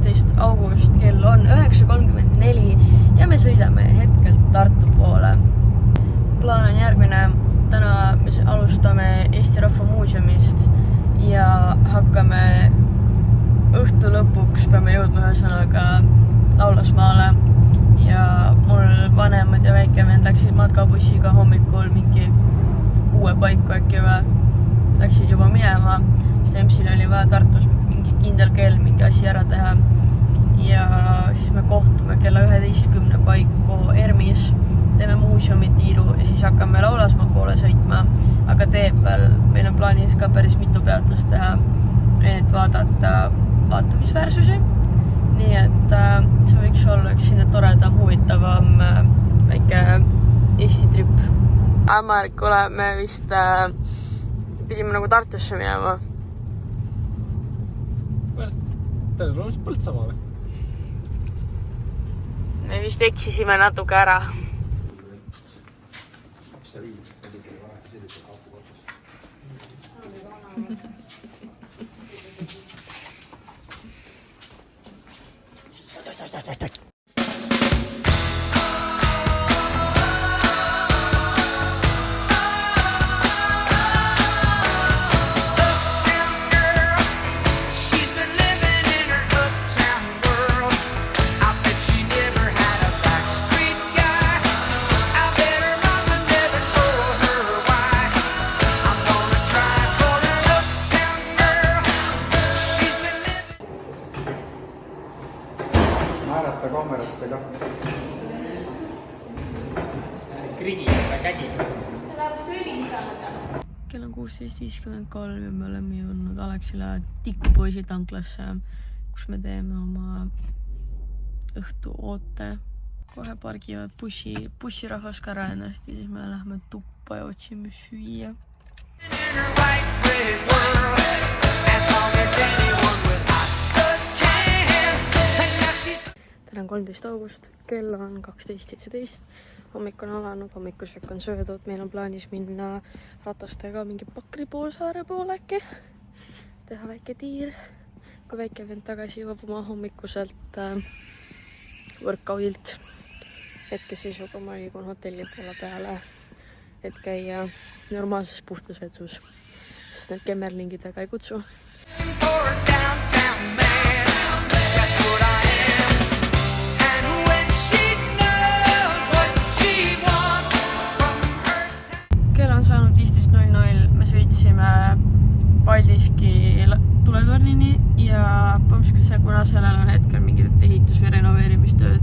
12. august, kell on 9:34 ja me sõidame hetkelt Tartu poole. Plaan on järgmine. Täna me alustame Eesti Rahva Muuseumist ja hakkame õhtu lõpuks peame jõudma ühesõnaga Laulasmaale ja mul vanemad ja väike vend läksid matkabussiga hommikul mingi 6 paiku äkki või läksid juba minema, sest EMS-il oli vaja Tartus mingi kindel kell mingi asi ära teha ja siis me kohtume kella 11 paiku ERMis, teeme muuseumitiiru ja siis hakkame Laulasmaa poole sõitma, aga tee peal meil on plaanis ka päris mitu peatust teha, et vaadata vaatamisväärsusi, nii et see võiks olla üks sinna toredam, huvitavam väike Eesti trip. Mark, kuule, me vist pidime nagu Tartusse minema. Teil on Põltsamaa või? Me vist eksisime natuke ära. Naerata kaamerasse ka. Krigida kägi. Kell on 16:53 ja me oleme jõudnud Alexila tikupoisi tanklasse, kus me teeme oma õhtu oote. Kohe pargivad bussirahvas ka ära ennast ja siis me lähme tuppa ja otsime süüa. Täna on 13. august, kell on 12:17. Hommik on alanud, hommikusöök on söödud, meil on plaanis minna ratastega mingi Pakri poolsaare poole äkki, teha väike tiir, kui väike vend tagasi jõuab oma hommikuselt workoutilt. Hetkeseisuga ma liigun hotelli poole peale, et käia normaalses puhtas vetsus, sest need kemmerlingid väga ei kutsu. Saanud 15:00, me sõitsime Paldiski tuletornini ja põhimõtteliselt kuna sellel on hetkel mingid ehitus- või renoveerimistööd,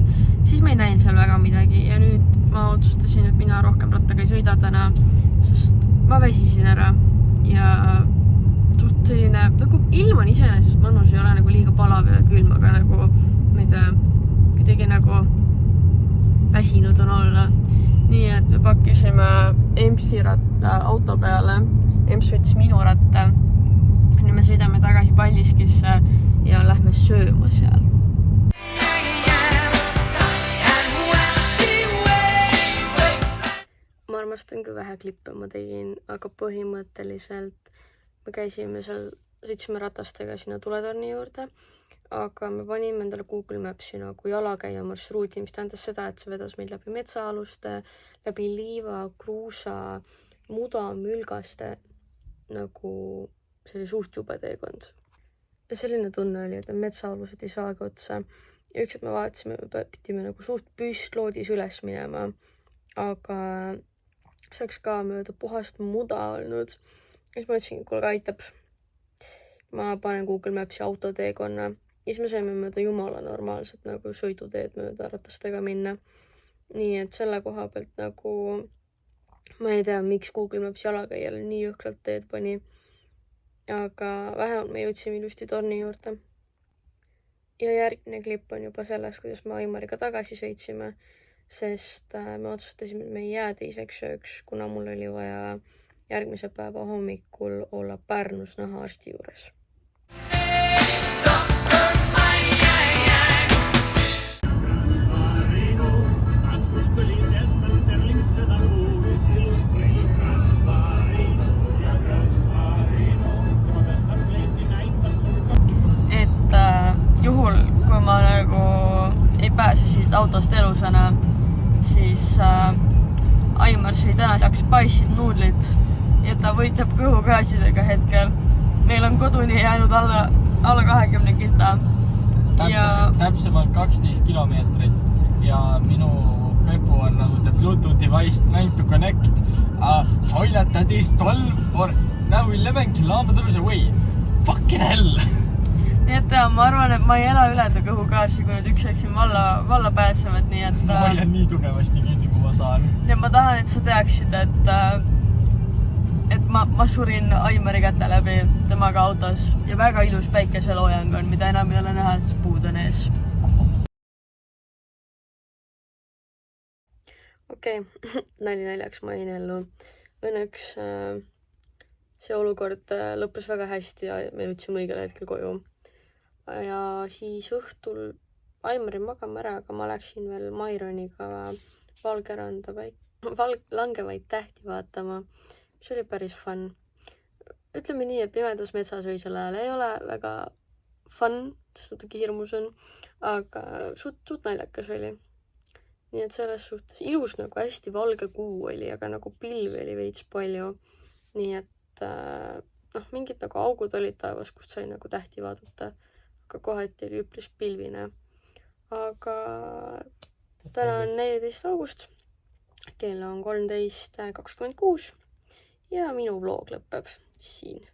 siis ma ei näinud seal väga midagi ja nüüd ma otsustasin, et mina rohkem rattaga ei sõida täna, sest ma väsisin ära ja suht selline, nagu ilm on iseenesest mõnus, ei ole nagu liiga palav ja külm, aga nagu, ma ei tea, kuidagi nagu väsinud on olla. Nii et me pakkisime EMS-i ratta auto peale, EMS võttis minu ratta. Nüüd me sõidame tagasi Paldiskisse ja lähme sööma seal. Ma armastan, kui vähe klippe ma tegin, aga põhimõtteliselt me käisime seal, sõitsime ratastega sinna tuletorni juurde, aga me panime endale Google Mapsi nagu jalakäija marsruudi, mis tähendas seda, et see vedas meid läbi metsaaluste, läbi liiva, kruusa, muda, mülgaste, nagu see oli suht jube teekond. Ja selline tunne oli, et need metsaalused ei saagi otsa. Ja üks, et me vaatasime, me pidime nagu suht püstloodis üles minema, aga see oleks ka mööda puhast muda olnud. Ja siis ma ütlesin, kuulge aitab. Ma panen Google Mapsi autoteekonna. Ja siis me saime mööda jumala normaalselt nagu sõiduteed mööda ratastega minna. Nii et selle koha pealt nagu ma ei tea, miks Google Maps jalakäijale nii jõhkralt teed pani. Aga vähemalt me jõudsime ilusti torni juurde. Ja järgmine klipp on juba selles, kuidas me Aimariga tagasi sõitsime, sest me otsustasime, et me ei jää teiseks sööks, kuna mul oli vaja järgmise päeva hommikul olla Pärnus nahaarsti juures. siit autost elusana, siis Aimar sõi täna spice'id nuudlit ja ta võitleb kõhugaasidega hetkel. Meil on koduni jäänud alla 20 kilta. Täpsemalt 12 kilomeetrit ja minu Pepu on nagu the Bluetooth device trying to connect a toilet that is 12 or now 11 kilometers away. Fucking hell! Nii et ma arvan, et ma ei ela üle ta kõhugaasi, kui nüüd üks siin valla pääsevad, nii et... Ma hoian nii tugevasti kinni, kui ma saan. Ja ma tahan, et sa teaksid, et ma surin Aimari käte läbi temaga autos ja väga ilus päikeseloojang on, mida enam ei ole näha, siis puud on ees. Okei, nali naljaks ma jäin ellu. Õnneks see olukord lõppes väga hästi ja me jõudsime õigel hetkel koju. Ja siis õhtul Aimarin magama ära, aga ma läksin veel Maironiga Valgeranda langevaid tähti vaatama, mis oli päris fun. Ütleme nii, et pimedas metsas öisel ajal ei ole väga fun, sest natuke hirmus on, aga suht naljakas oli. Nii et selles suhtes ilus nagu hästi valge kuu oli, aga nagu pilvi oli veits palju. Nii et mingid nagu augud olid taevas, kust sai nagu tähti vaadata, aga kohati oli üpris pilvine. Aga täna on 14. august, kell on 13.26 ja minu vlog lõpeb siin.